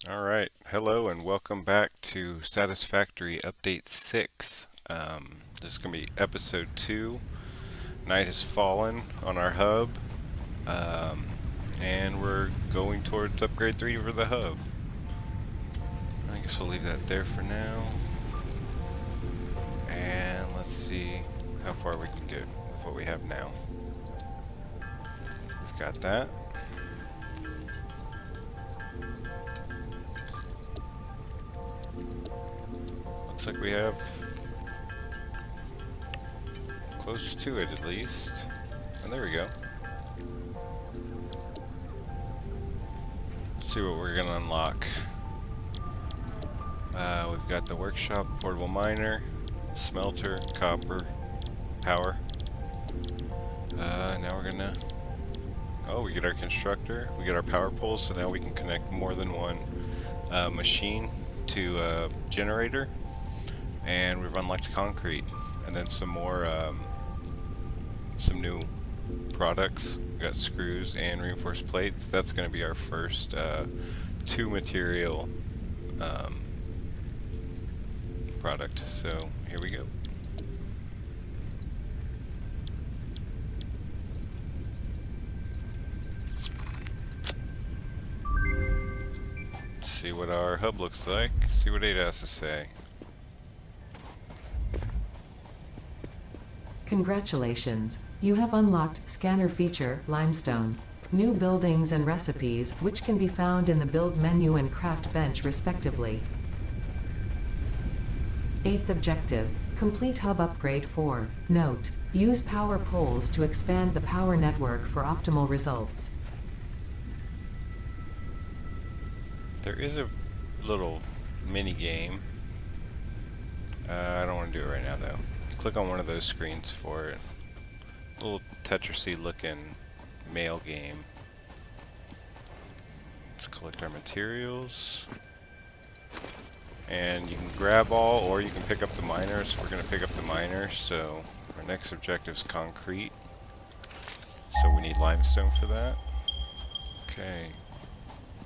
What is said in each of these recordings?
Alright, hello and welcome back to Satisfactory Update 6. This is going to be episode 2. Night has fallen on our hub, um, and we're going towards upgrade 3 for the hub. I guess we'll leave that there for now. And let's see how far we can get with what we have now. We've got that. Looks like we have close to it at least. And there we go. Let's see what we're gonna unlock. We've got the workshop, portable miner, smelter, copper, power. Now we're gonna... Oh, we get our constructor, we get our power poles, so now we can connect more than one machine to a generator. And we've unlocked concrete, and then some more, some new products. We got screws and reinforced plates. That's going to be our first 2 material product. So here we go. Let's see what our hub looks like. See what Ada has to say. Congratulations, you have unlocked Scanner Feature, Limestone. New buildings and recipes, which can be found in the Build menu and Craft bench respectively. 8th objective, complete hub upgrade 4. Note, use power poles to expand the power network for optimal results. There is a little mini game. I don't want to do it right now though. Click on one of those screens for it. A little Tetrisy looking mail game. Let's collect our materials. And you can grab all, or you can pick up the miners. We're going to pick up the miners, so our next objective is concrete. So we need limestone for that. Okay.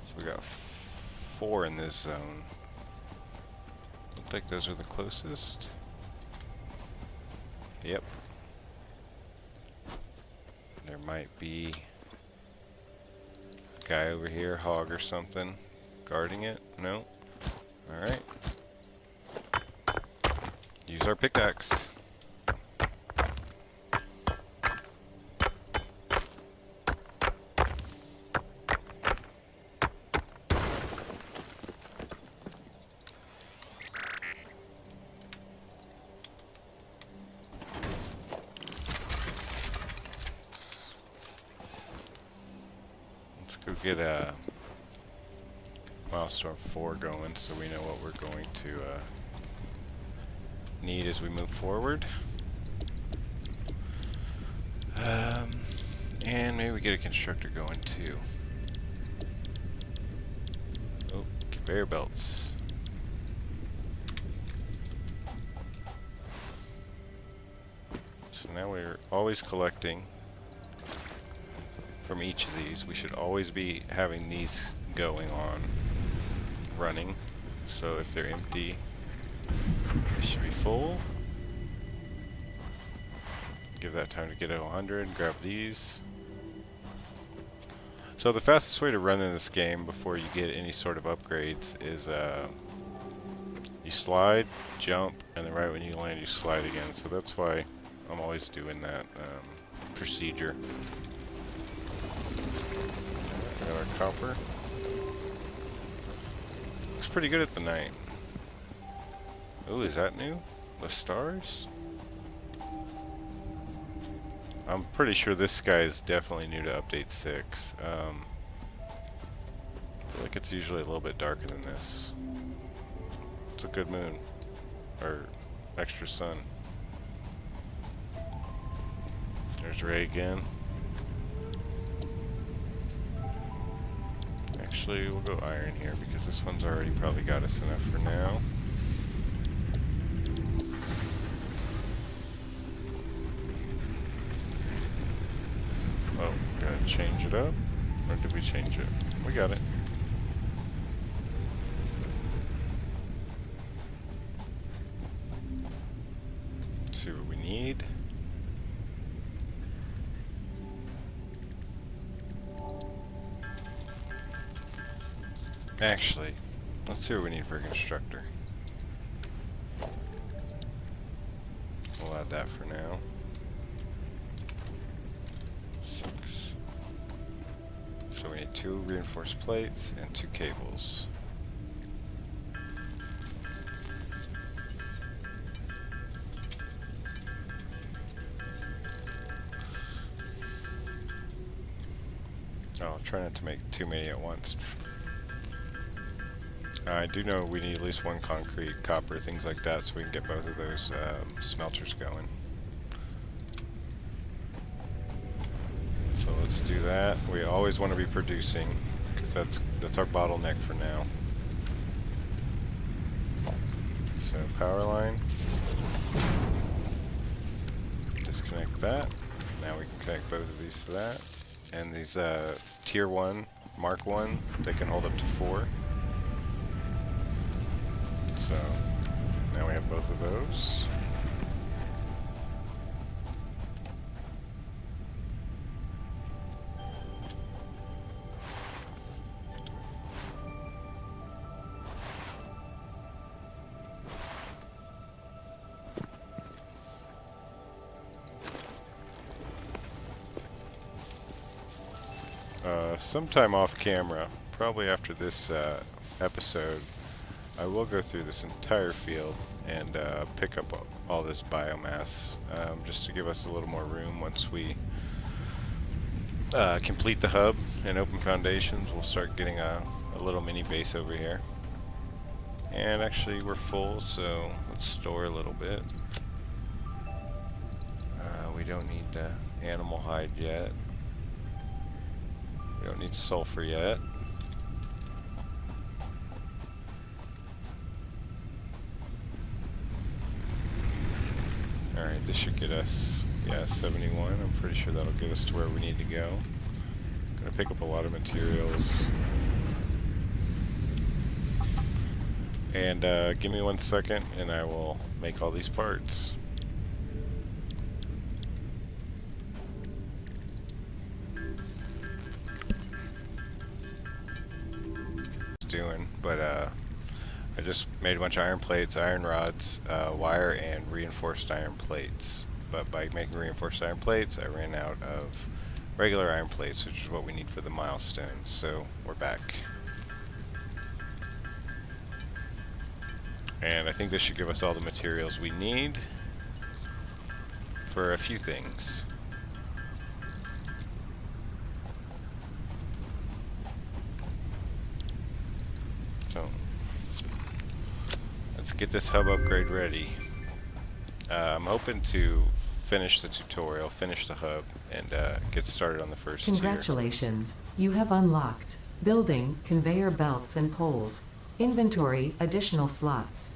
So we got 4 in this zone. Look like those are the closest. Yep. There might be a guy over here, hog or something, guarding it. No. Alright. Use our pickaxe. Go get a milestone 4 going so we know what we're going to need as we move forward. And maybe we get a constructor going too. Oh, conveyor belts. So now we're always collecting from each of these. We should always be having these going on, running. So if they're empty, they should be full. Give that time to get to 100, grab these. So the fastest way to run in this game before you get any sort of upgrades is you slide, jump, and then right when you land you slide again. So that's why I'm always doing that procedure. Got our copper. Looks pretty good at the night. Oh, is that new? The stars? I'm pretty sure this guy is definitely new to update 6. I feel like it's usually a little bit darker than this. It's a good moon. Or extra sun. There's Ray again. Actually, we'll go iron here because this one's already probably got us enough for now. Oh, gotta change it up? Or did we change it? We got it. see what we need. Actually, let's see what we need for a constructor. We'll add that for now. 6. So we need 2 reinforced plates and 2 cables. Oh, try not to make too many at once. I do know we need at least 1 concrete, copper, things like that, so we can get both of those smelters going. So let's do that. We always want to be producing, because that's our bottleneck for now. So power line. Disconnect that. Now we can connect both of these to that. And these tier 1, mark 1, they can hold up to 4. So now we have both of those. Sometime off camera, probably after this episode, I will go through this entire field and pick up all this biomass, just to give us a little more room. Once we complete the hub and open foundations, we'll start getting a little mini base over here. And actually we're full, so let's store a little bit. We don't need the animal hide yet. We don't need sulfur yet. Alright, this should get us, yeah, 71. I'm pretty sure that'll get us to where we need to go. Gonna pick up a lot of materials. And give me 1 second and I will make all these parts. Doing, but I just made a bunch of iron plates, iron rods, wire, and reinforced iron plates. But by making reinforced iron plates, I ran out of regular iron plates, which is what we need for the milestones. So we're back. And I think this should give us all the materials we need for a few things. So let's get this hub upgrade ready. I'm hoping to finish the tutorial, finish the hub, and get started on the first tier. Congratulations, you have unlocked building, conveyor belts and poles. Inventory, additional slots.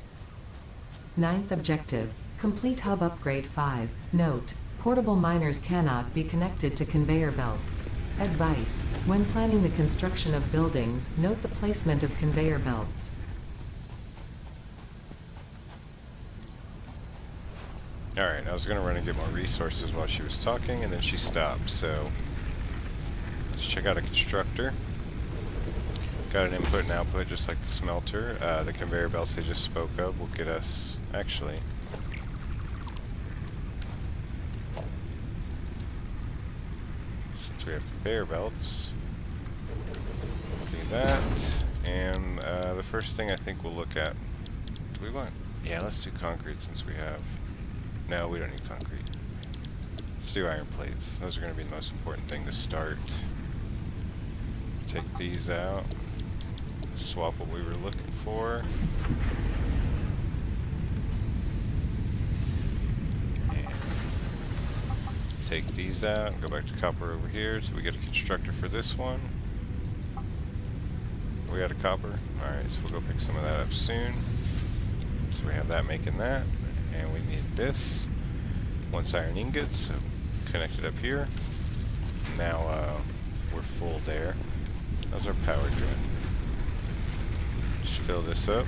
9th objective, complete hub upgrade 5. Note, portable miners cannot be connected to conveyor belts. Advice, when planning the construction of buildings, note the placement of conveyor belts. Alright, I was going to run and get more resources while she was talking, and then she stopped, so let's check out a constructor. Got an input and output just like the smelter. The conveyor belts they just spoke of will get us, actually, since we have conveyor belts, we'll do that. And the first thing I think we'll look at, do we want, yeah, let's do concrete since we have, no, we don't need concrete. Let's do iron plates. Those are going to be the most important thing to start. Take these out. Swap what we were looking for. And take these out. Go back to copper over here. So we get a constructor for this one. We got a copper. Alright, so we'll go pick some of that up soon. So we have that making that. And we need this. 1 iron ingots. So connect it up here. Now we're full there. How's our power doing? Just fill this up.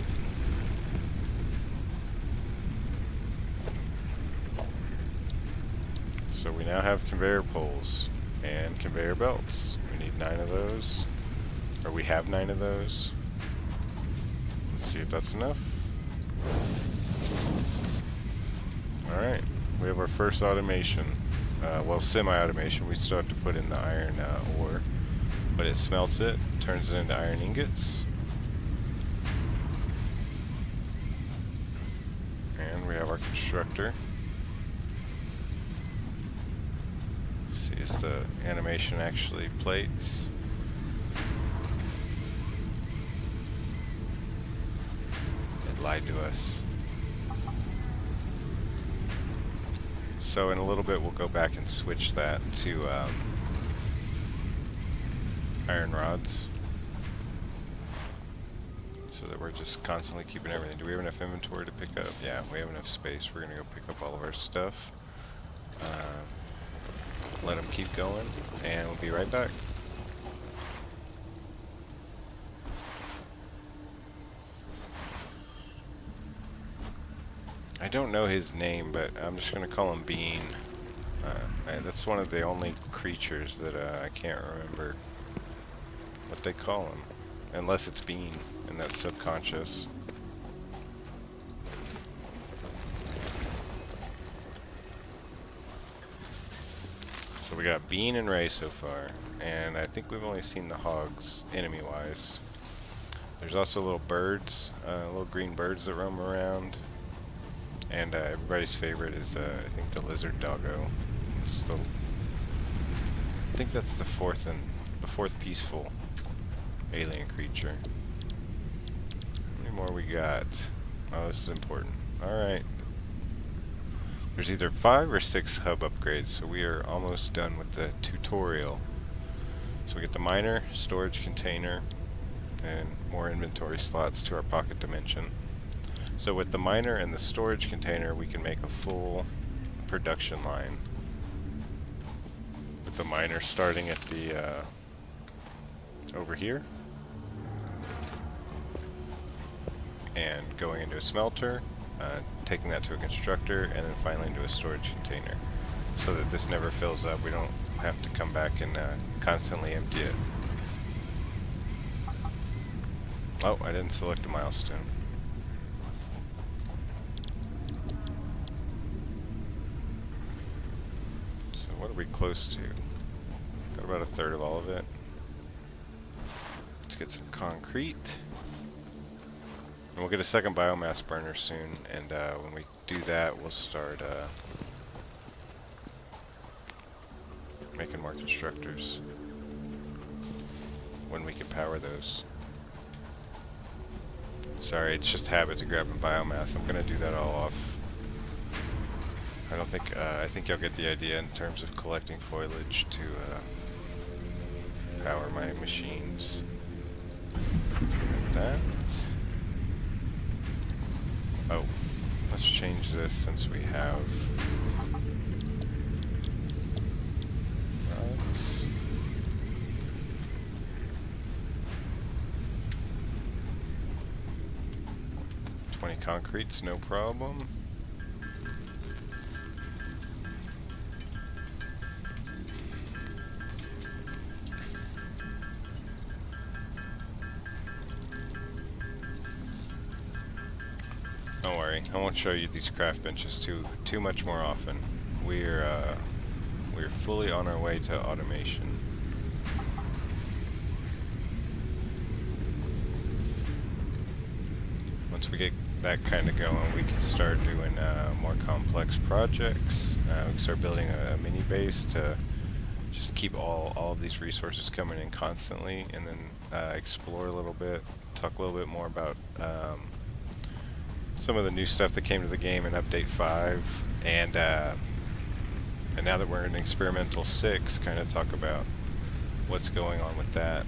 we now have conveyor poles and conveyor belts. We need 9 of those, or we have 9 of those. Let's see if that's enough. Alright, we have our first automation. Well, semi-automation. We still have to put in the iron ore, but it smelts it, turns it into iron ingots. And we have our constructor. See, is the animation actually plates? It lied to us. So in a little bit we'll go back and switch that to iron rods, so that we're just constantly keeping everything. Do we have enough inventory to pick up? Yeah, we have enough space. We're gonna go pick up all of our stuff, let them keep going, and we'll be right back. I don't know his name, but I'm just going to call him Bean. That's one of the only creatures that I can't remember what they call him. Unless it's Bean, and that's subconscious. So we got Bean and Ray so far, and I think we've only seen the hogs, enemy-wise. There's also little birds, little green birds that roam around. And everybody's favorite is, I think, the lizard doggo. It's the, I think that's the fourth peaceful alien creature. How many more we got? Oh, this is important. Alright. There's either 5 or 6 hub upgrades, so we are almost done with the tutorial. So we get the miner, storage container, and more inventory slots to our pocket dimension. So with the miner and the storage container, we can make a full production line. With the miner starting at the over here, and going into a smelter, taking that to a constructor, and then finally into a storage container, so that this never fills up. We don't have to come back and constantly empty it. Oh, I didn't select a milestone. What are we close to? Got about 1/3 of all of it. Let's get some concrete. And we'll get a second biomass burner soon, and when we do that, we'll start making more constructors. When we can power those. Sorry, it's just habit to grabbing biomass. I'm gonna do that all off. I don't think, I think you'll get the idea in terms of collecting foliage to power my machines. That. Oh, let's change this since we have. Let's. $20 concrete's no problem. Don't worry, I won't show you these craft benches too much more often. We're fully on our way to automation. Once we get that kind of going, we can start doing more complex projects. We can start building a mini base to just keep all of these resources coming in constantly, and then explore a little bit, talk a little bit more about some of the new stuff that came to the game in Update 5, and now that we're in Experimental 6, kind of talk about what's going on with that.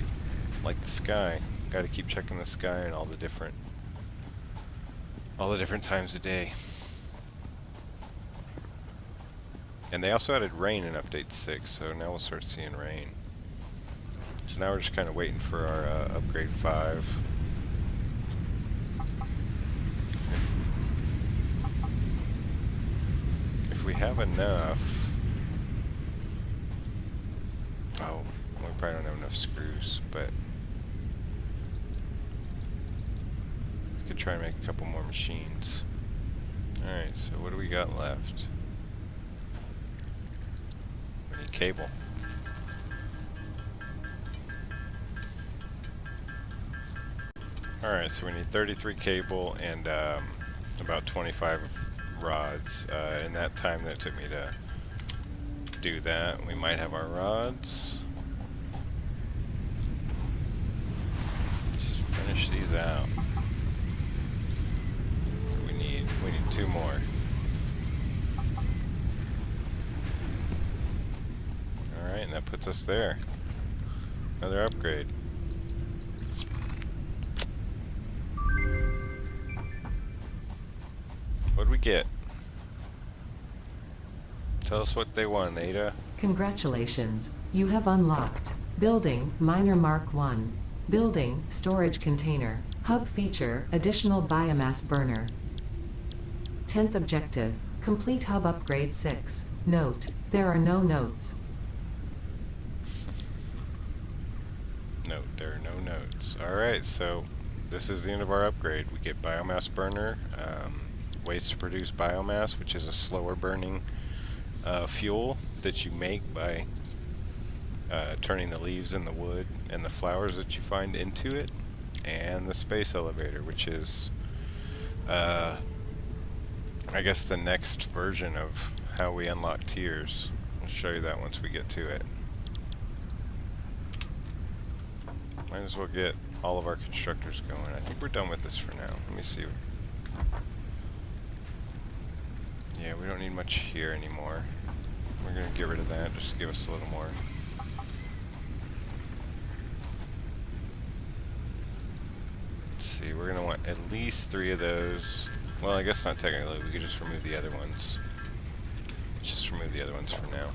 Like the sky, got to keep checking the sky and all the different times of day. And they also added rain in Update 6, so now we'll start seeing rain. So now we're just kind of waiting for our Upgrade 5. If we have enough, probably don't have enough screws, but we could try and make a couple more machines. Alright, so what do we got left? We need cable. Alright, so we need 33 cable and about 25 rods. In that time that it took me to do that, we might have our rods. Just finish these out. We need 2 more. Alright, and that puts us there. Another upgrade. What'd we get? Tell us what they won, Ada. Congratulations, you have unlocked Building Miner Mark 1. Building Storage Container. Hub feature Additional Biomass Burner. 10th objective, Complete Hub Upgrade 6. Note, there are no notes. Note, there are no notes. Alright, so this is the end of our upgrade. We get Biomass Burner, ways to produce biomass, which is a slower burning fuel that you make by turning the leaves and the wood and the flowers that you find into it, and the space elevator, which is I guess the next version of how we unlock tiers. I'll show you that once we get to it. Might as well get all of our constructors going. I think we're done with this for now. Let me see. Yeah, we don't need much here anymore. We're going to get rid of that just to give us a little more. Let's see, we're going to want at least 3 of those. Well, I guess not technically. We could just remove the other ones. Let's just remove the other ones for now.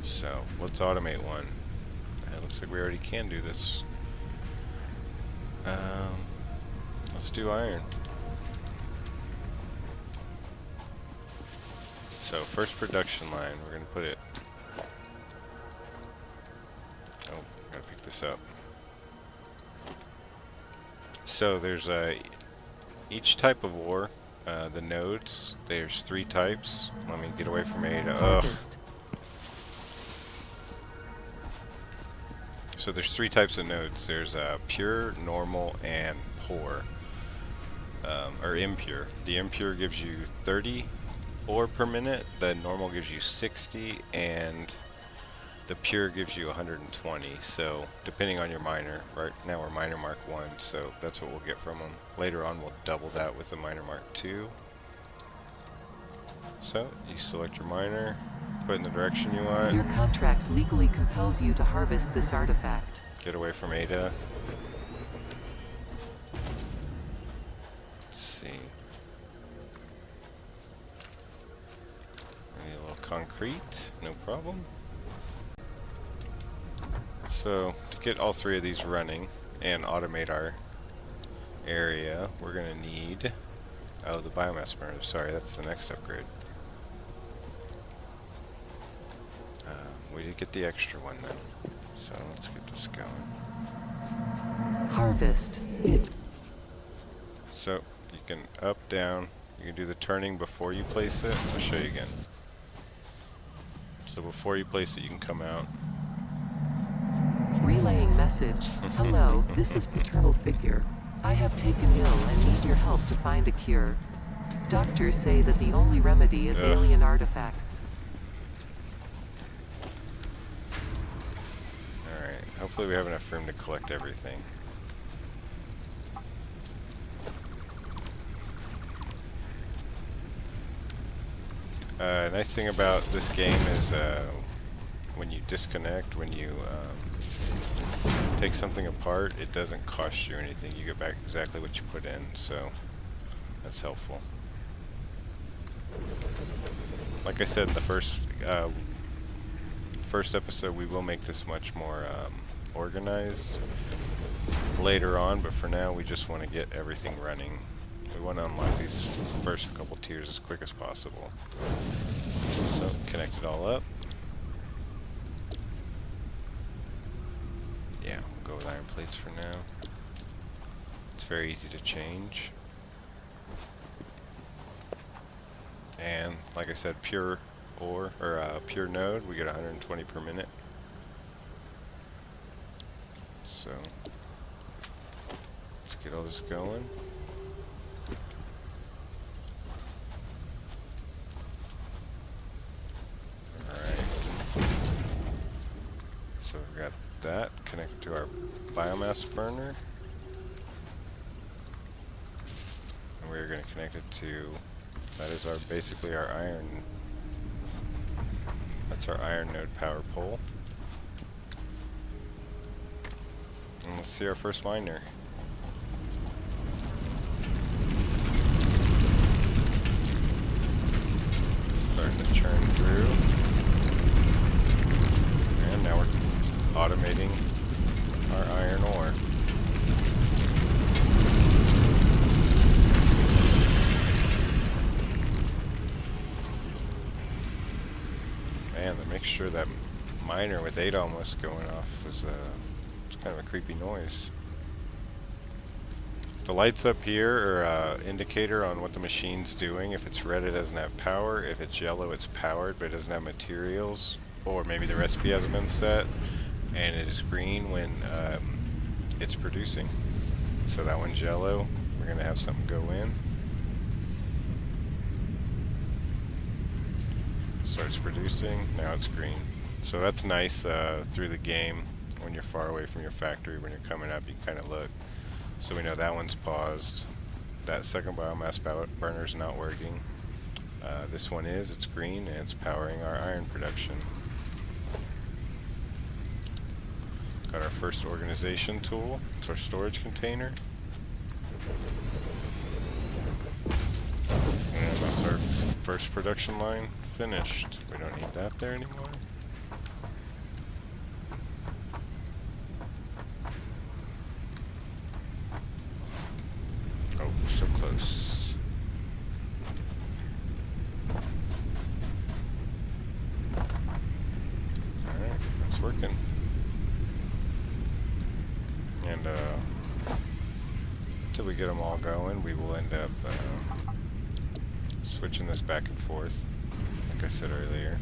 So, let's automate one. It looks like we already can do this. Let's do iron. So, first production line, we're going to put it... Oh, gotta pick this up. So, there's each type of ore, the nodes, there's 3 types. Let me get away from Ada. Ugh. So there's 3 types of nodes. There's pure, normal, and poor. Or impure. The impure gives you 30 ore per minute, the normal gives you 60, and the pure gives you 120. So depending on your miner, right now we're miner mark 1, so that's what we'll get from them. Later on we'll double that with the miner mark 2. So you select your miner, put in the direction you want. Your contract legally compels you to harvest this artifact. Get away from Ada. Let's see. I need a little concrete, no problem. So, to get all 3 of these running and automate our area, we're going to need... Oh, the biomass burner. Sorry, that's the next upgrade. We did get the extra one though, so let's get this going. Harvest it. So you can up, down. You can do the turning before you place it. I'll show you again. So before you place it, you can come out. Relaying message. Hello, this is paternal figure. I have taken ill and need your help to find a cure. Doctors say that the only remedy is alien artifacts. Hopefully we have enough room to collect everything. Nice thing about this game is when you disconnect, when you take something apart, it doesn't cost you anything. You get back exactly what you put in, so that's helpful. Like I said in the first episode, we will make this much more organized later on, but for now we just want to get everything running. We want to unlock these first couple tiers as quick as possible. So connect it all up. Yeah, we'll go with iron plates for now. It's very easy to change. And like I said, pure ore, or pure node, we get 120 per minute. So let's get all this going. So we've got that connected to our biomass burner. And we're going to connect it to, that is our basically our iron, that's our iron node power pole. And let's see our first miner. Starting to churn through. And now we're automating our iron ore. Man, the mixture, that miner with 8 almost going off is it's kind of a creepy noise. The lights up here are an indicator on what the machine's doing. If it's red, it doesn't have power. If it's yellow, it's powered, but it doesn't have materials. Or maybe the recipe hasn't been set. And it is green when it's producing. So that one's yellow. We're going to have something go in. Starts producing. Now it's green. So that's nice through the game when you're far away from your factory. When you're coming up, you can kind of look. So we know that one's paused. That second biomass burner's not working. This one is. It's green and it's powering our iron production. Got our first organization tool. It's our storage container. And that's our first production line finished. We don't need that there anymore. Oh, so close. Alright, it's working. And until we get them all going, we will end up switching this back and forth, like I said earlier.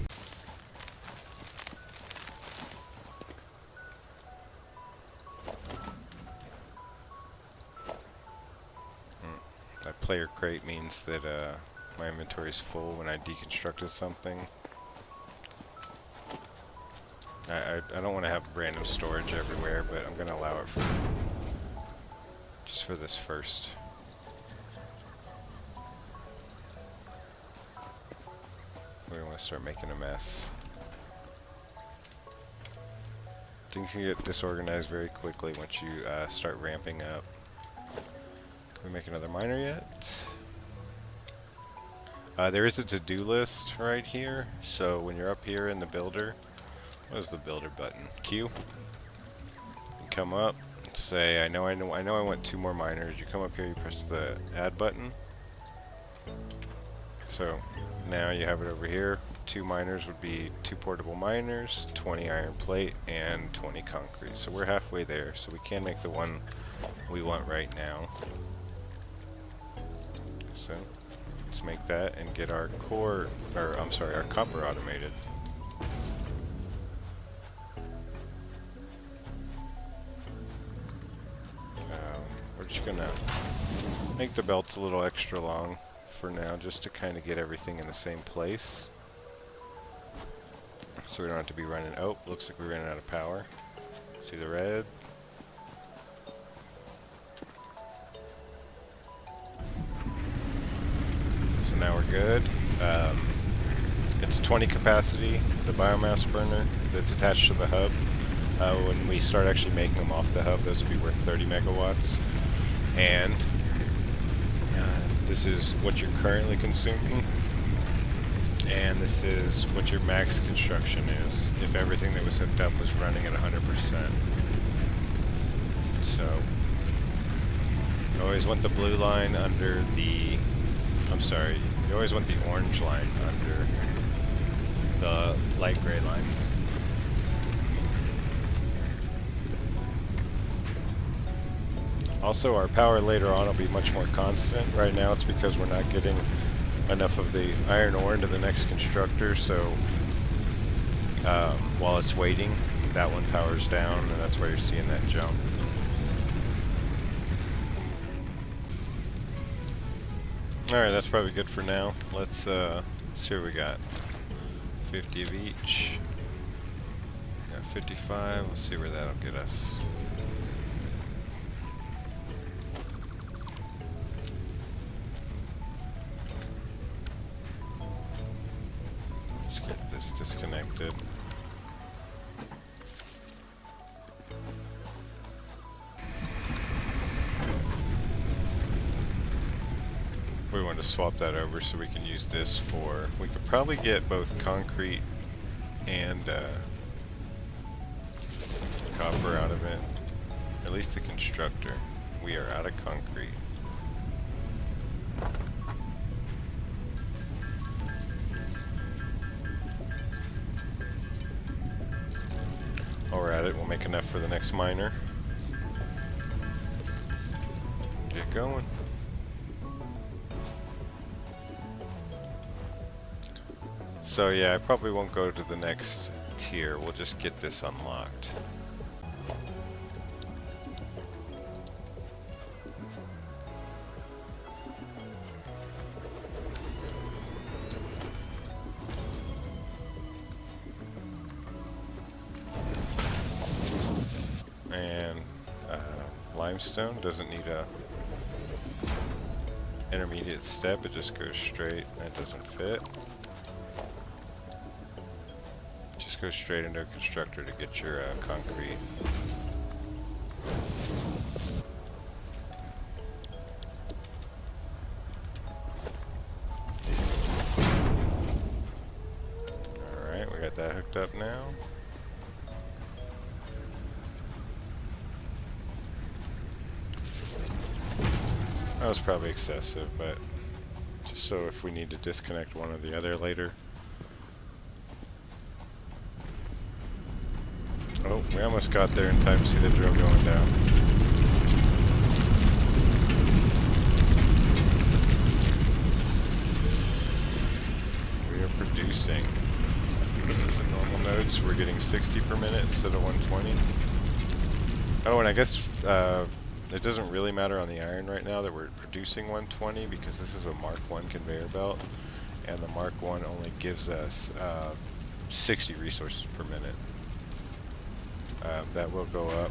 That player crate means that my inventory is full when I deconstructed something. I don't want to have random storage everywhere, but I'm going to allow it for just for this first. We don't want to start making a mess. Things can get disorganized very quickly once you start ramping up. Can we make another miner yet? There is a to-do list right here, so when you're up here in the builder, what is the builder button? Q. You come up and say, I know I want 2 more miners. You come up here, you press the add button. So now you have it over here. 2 miners would be 2 portable miners, 20 iron plate, and 20 concrete. So we're halfway there, so we can make the one we want right now. So let's make that and get our core, or I'm sorry, our copper automated. We're just gonna make the belts a little extra long for now, just to kind of get everything in the same place. So we don't have to be running, oh, looks like we're running out of power. See the red? So now we're good. It's 20 capacity, the biomass burner that's attached to the hub. When we start actually making them off the hub, those would be worth 30 megawatts. And this is what you're currently consuming. And this is what your max construction is, if everything that was hooked up was running at 100%. So, you always want the blue line under the, I'm sorry, you always want the orange line under the light gray line. Also, our power later on will be much more constant. Right now it's because we're not getting enough of the iron ore into the next constructor, so while it's waiting, that one powers down, and that's why you're seeing that jump. Alright, that's probably good for now. Let's see what we got. 50 of each. Got 55. Let's see where that'll get us. Let's get this disconnected. We want to swap that over so we can use this for... We could probably get both concrete and copper out of it. At least the constructor. We are out of concrete. While we're at it, we'll make enough for the next miner. Get going. So yeah, I probably won't go to the next tier. We'll just get this unlocked. And limestone doesn't need a intermediate step. It just goes straight. That doesn't fit. Go straight into a constructor to get your concrete. Alright, we got that hooked up now. That was probably excessive, but just so if we need to disconnect one or the other later. Oh, we almost got there in time to see the drill going down. We are producing. Is this in normal nodes? We're getting 60 per minute instead of 120. Oh, and I guess it doesn't really matter on the iron right now that we're producing 120 because this is a Mark 1 conveyor belt, and the Mark 1 only gives us 60 resources per minute. That will go up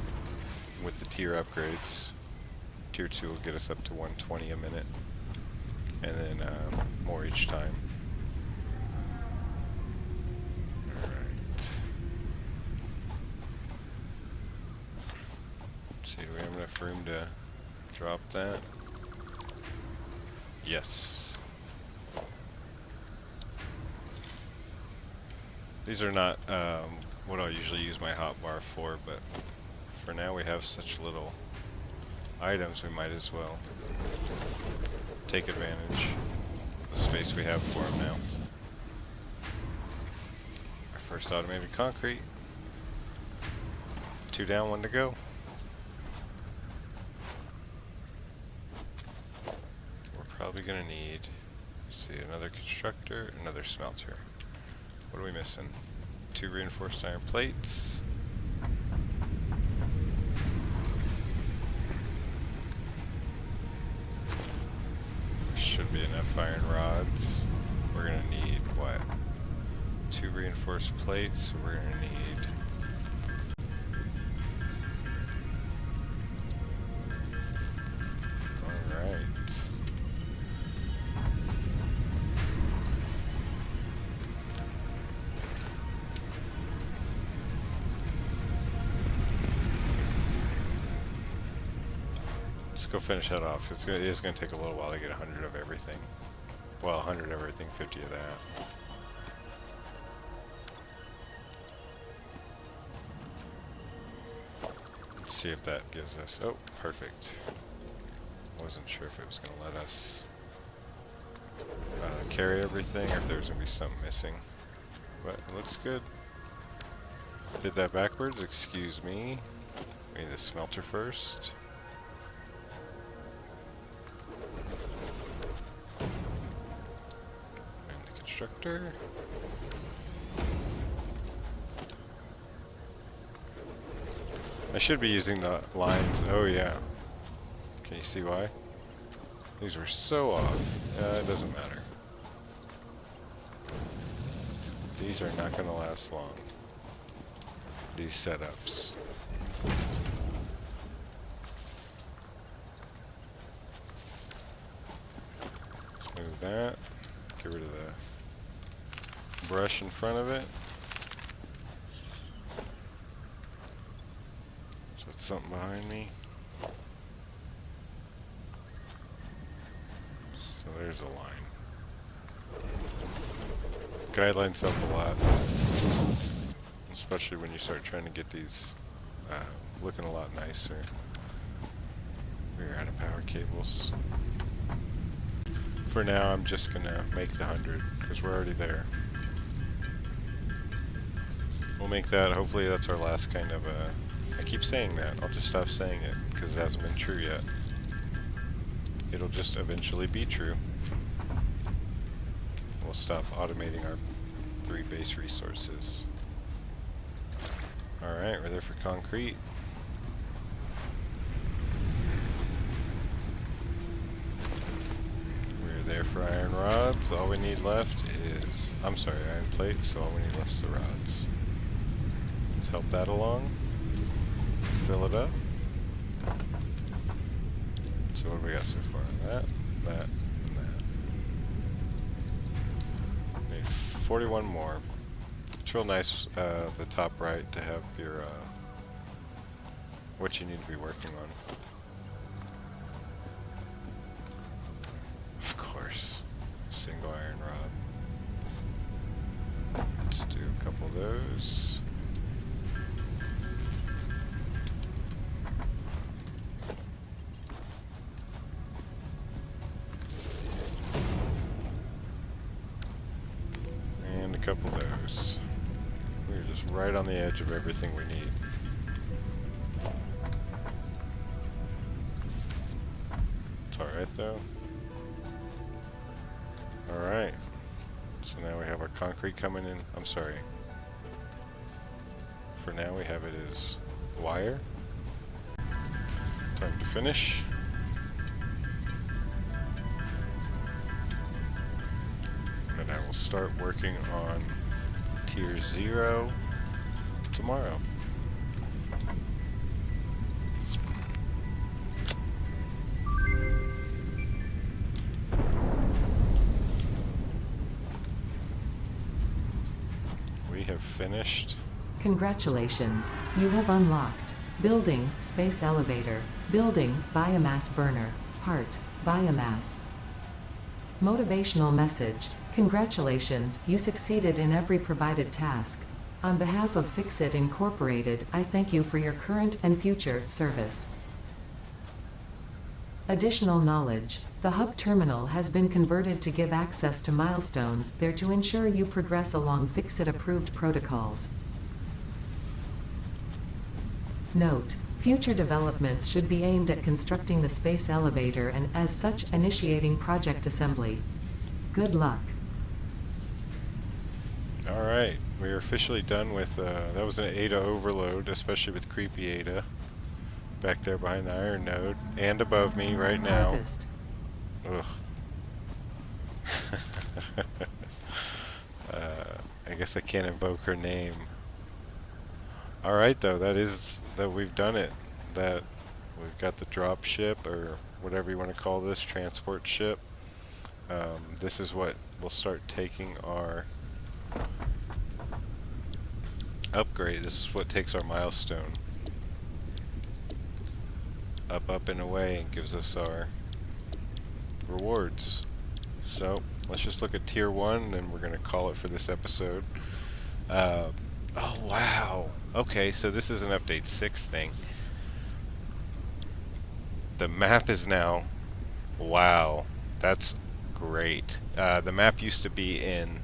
with the tier upgrades. Tier 2 will get us up to 120 a minute, and then more each time. Alright. Let's see, do we have enough room to drop that? Yes. These are not what I'll usually use my hotbar for, but for now we have such little items, we might as well take advantage of the space we have for them now. Our first automated concrete. 2 down, 1 to go. We're probably going to need, let's see, another constructor, another smelter. What are we missing? 2 reinforced iron plates. Should be enough iron rods. We're gonna need what? 2 reinforced plates. So we're gonna need go finish that off. It is going to take a little while to get 100 of everything. Well, 100 of everything, 50 of that. Let's see if that gives us... Oh, perfect. Wasn't sure if it was going to let us carry everything or if there was going to be something missing. But it looks good. Did that backwards, excuse me. We need the smelter first. Constructor. I should be using the lines. Oh yeah. Can you see why? These were so off. It doesn't matter. These are not going to last long. These setups. Let's move that. Get rid of the brush in front of it. So it's something behind me. So there's a line. Guidelines help a lot, especially when you start trying to get these looking a lot nicer. We're out of power cables. For now, I'm just gonna make the 100 because we're already there. We'll make that. Hopefully, that's our last kind of. I keep saying that. I'll just stop saying it because it hasn't been true yet. It'll just eventually be true. We'll stop automating our 3 base resources. Alright, we're there for concrete. We're there for iron rods. All we need left is... I'm sorry, iron plates, so all we need left is the rods. Let's help that along. Fill it up. So what do we got so far? That, and that. 41 more. It's real nice, the top right, to have your, what you need to be working on. Of course. Single iron rod. Let's do a couple of those. Couple of those. We're just right on the edge of everything we need. It's alright though. Alright. So now we have our concrete coming in. I'm sorry. For now we have it as wire. Time to finish. And I will start working on tier 0 tomorrow. We have finished. Congratulations, you have unlocked building, space elevator, building, biomass burner, part, biomass. Motivational message. Congratulations, you succeeded in every provided task. On behalf of Fixit Incorporated, I thank you for your current and future service. Additional knowledge. The hub terminal has been converted to give access to milestones there to ensure you progress along Fixit-approved protocols. Note: future developments should be aimed at constructing the space elevator and, as such, initiating project assembly. Good luck. Alright, we are officially done with, that was an Ada overload, especially with creepy Ada. Back there behind the iron node, and above me right now. Harvest. Ugh. I guess I can't invoke her name. Alright though, that we've done it. That we've got the drop ship, or whatever you want to call this, transport ship. This is what we'll start taking our upgrade. This is what takes our milestone up and away and gives us our rewards. So let's just look at tier 1 and we're gonna call it for this episode. Oh wow, okay, so this is an update 6 thing. The map is now, wow, that's great. The map used to be in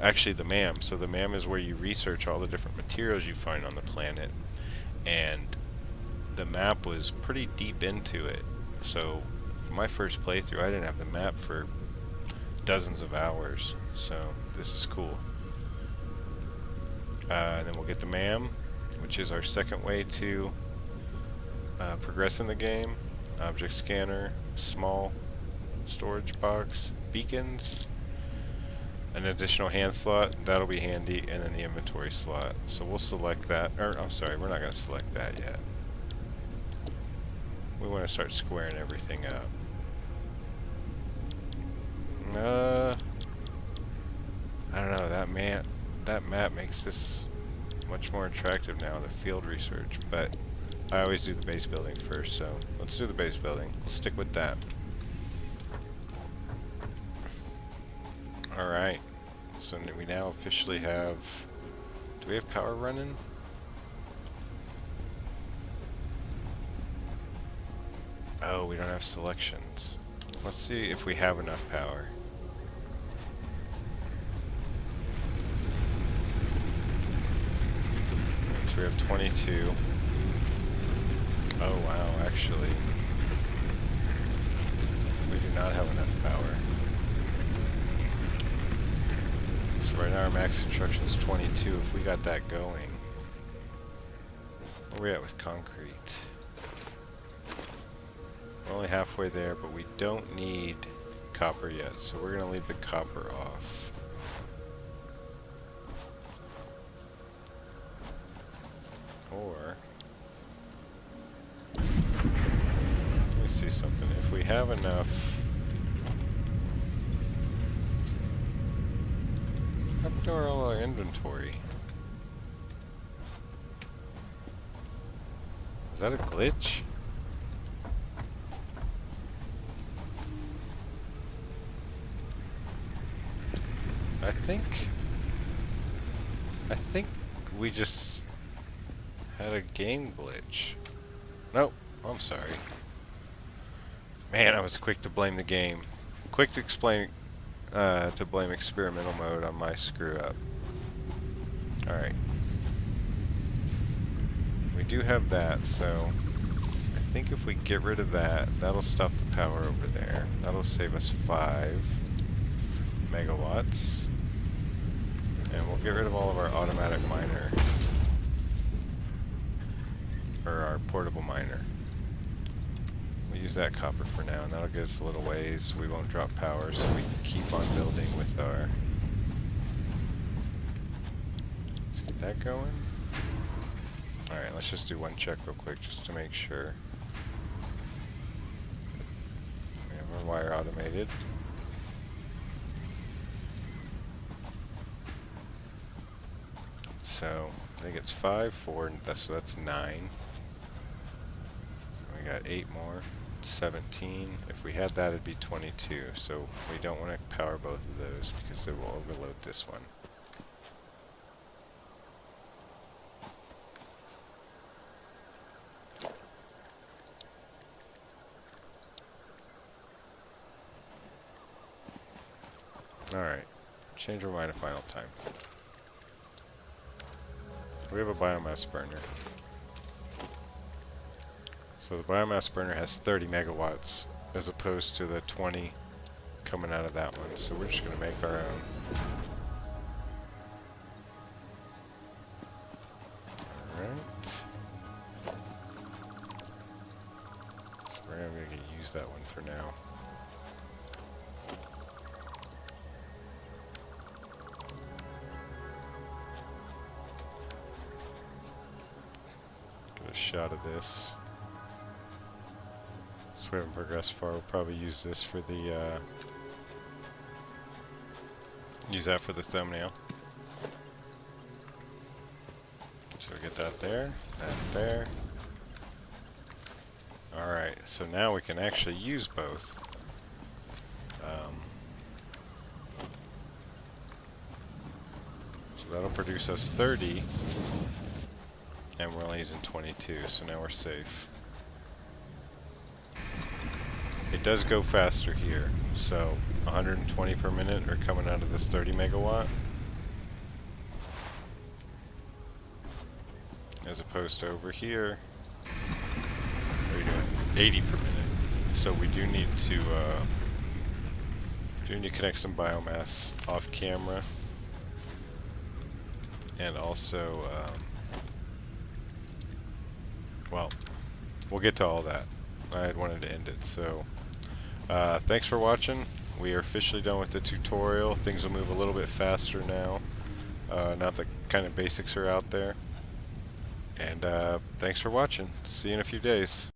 actually the MAM. So the MAM is where you research all the different materials you find on the planet, and the map was pretty deep into it. So for my first playthrough, I didn't have the map for dozens of hours, so this is cool. And then we'll get the MAM, which is our second way to progress in the game. Object scanner, small storage box, beacons, an additional hand slot, that'll be handy, and then the inventory slot. So we'll select that, or I'm sorry, we're not going to select that yet. We want to start squaring everything up. I don't know, that map makes this much more attractive now, the field research, but I always do the base building first, so let's do the base building. We'll stick with that. Alright, so we now officially have... Do we have power running? Oh, we don't have selections. Let's see if we have enough power. So we have 22. Oh wow, actually, we do not have enough power. So right now our max construction is 22. If we got that going, where are we at with concrete? We're only halfway there, but we don't need copper yet, so we're gonna leave the copper off. Or let me see something. If we have enough, up to all our inventory. Is that a glitch? I think we just had a game glitch. Nope, I'm sorry. Man, I was quick to blame the game. Quick to blame experimental mode on my screw up. Alright. We do have that, so I think if we get rid of that, that'll stop the power over there. That'll save us 5 megawatts. And we'll get rid of all of our automatic miner. Or our portable miner. We'll use that copper for now, and that'll get us a little ways. We won't drop power, so we can keep on building with our... Let's get that going. Alright, let's just do one check real quick, just to make sure. We have our wire automated. So, I think it's 5, 4, so that's 9. We got 8 more, 17. If we had that, it'd be 22. So we don't want to power both of those because it will overload this one. Alright, change our mind a final time. We have a biomass burner. So the biomass burner has 30 megawatts as opposed to the 20 coming out of that one. So we're just going to make our own. Alright. So we're going to use that one for now. Get a shot of this. So we haven't progressed far. We'll probably use this for the use that for the thumbnail. So we get that there, that there. Alright, so now we can actually use both. So that'll produce us 30, and we're only using 22, so now we're safe. It does go faster here, so 120 per minute are coming out of this 30 megawatt, as opposed to over here, what are you doing? 80 per minute. So we do need to Do need to connect some biomass off camera. And also, well, we'll get to all that. I had wanted to end it, so thanks for watching. We are officially done with the tutorial. Things will move a little bit faster now. Now the kind of basics are out there. And thanks for watching. See you in a few days.